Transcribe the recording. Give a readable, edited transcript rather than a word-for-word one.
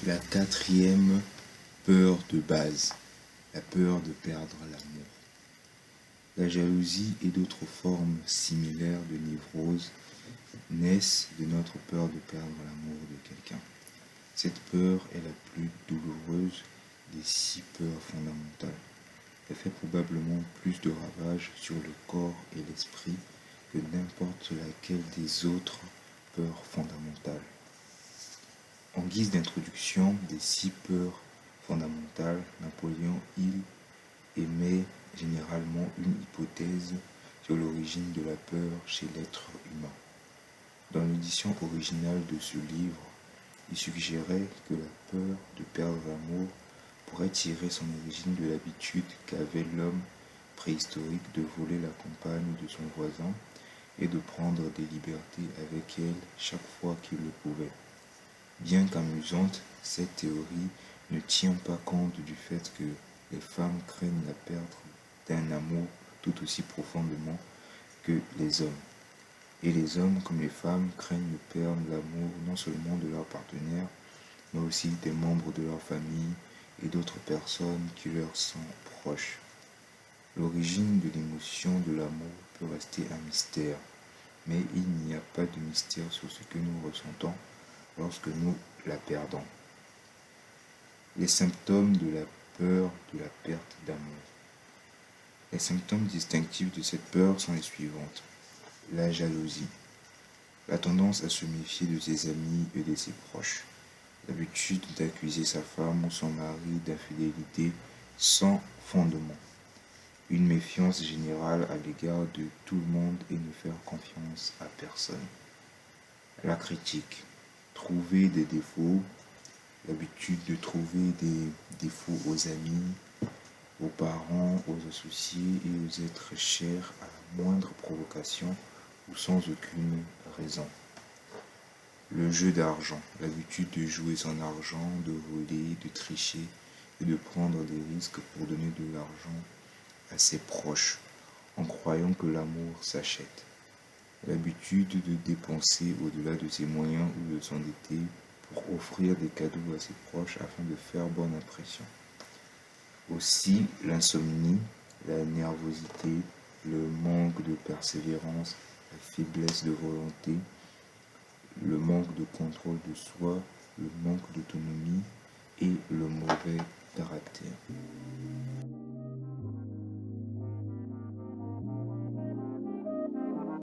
La quatrième peur de base, la peur de perdre l'amour. La jalousie et d'autres formes similaires de névrose naissent de notre peur de perdre l'amour de quelqu'un. Cette peur est la plus douloureuse des 6 peurs fondamentales. Elle fait probablement plus de ravages sur le corps et l'esprit que n'importe laquelle des autres peurs fondamentales. En guise d'introduction des 6 peurs fondamentales, Napoléon Hill émet généralement une hypothèse sur l'origine de la peur chez l'être humain. Dans l'édition originale de ce livre, il suggérait que la peur de perdre l'amour pourrait tirer son origine de l'habitude qu'avait l'homme préhistorique de voler la compagne de son voisin et de prendre des libertés avec elle chaque fois qu'il le pouvait. Bien qu'amusante, cette théorie ne tient pas compte du fait que les femmes craignent la perte d'un amour tout aussi profondément que les hommes. Et les hommes, comme les femmes, craignent de perdre l'amour non seulement de leur partenaire, mais aussi des membres de leur famille et d'autres personnes qui leur sont proches. L'origine de l'émotion de l'amour peut rester un mystère, mais il n'y a pas de mystère sur ce que nous ressentons lorsque nous la perdons. Les symptômes de la peur de la perte d'amour. Les symptômes distinctifs de cette peur sont les suivantes. La jalousie, la tendance à se méfier de ses amis et de ses proches, l'habitude d'accuser sa femme ou son mari d'infidélité sans fondement, une méfiance générale à l'égard de tout le monde et ne faire confiance à personne. La critique, trouver des défauts, l'habitude de trouver des défauts aux amis, aux parents, aux associés et aux êtres chers à la moindre provocation ou sans aucune raison. Le jeu d'argent, l'habitude de jouer son argent, de voler, de tricher et de prendre des risques pour donner de l'argent à ses proches en croyant que l'amour s'achète. L'habitude de dépenser au-delà de ses moyens ou de s'endetter pour offrir des cadeaux à ses proches afin de faire bonne impression. Aussi l'insomnie, la nervosité, le manque de persévérance, la faiblesse de volonté, le manque de contrôle de soi, le manque d'autonomie et le mauvais caractère.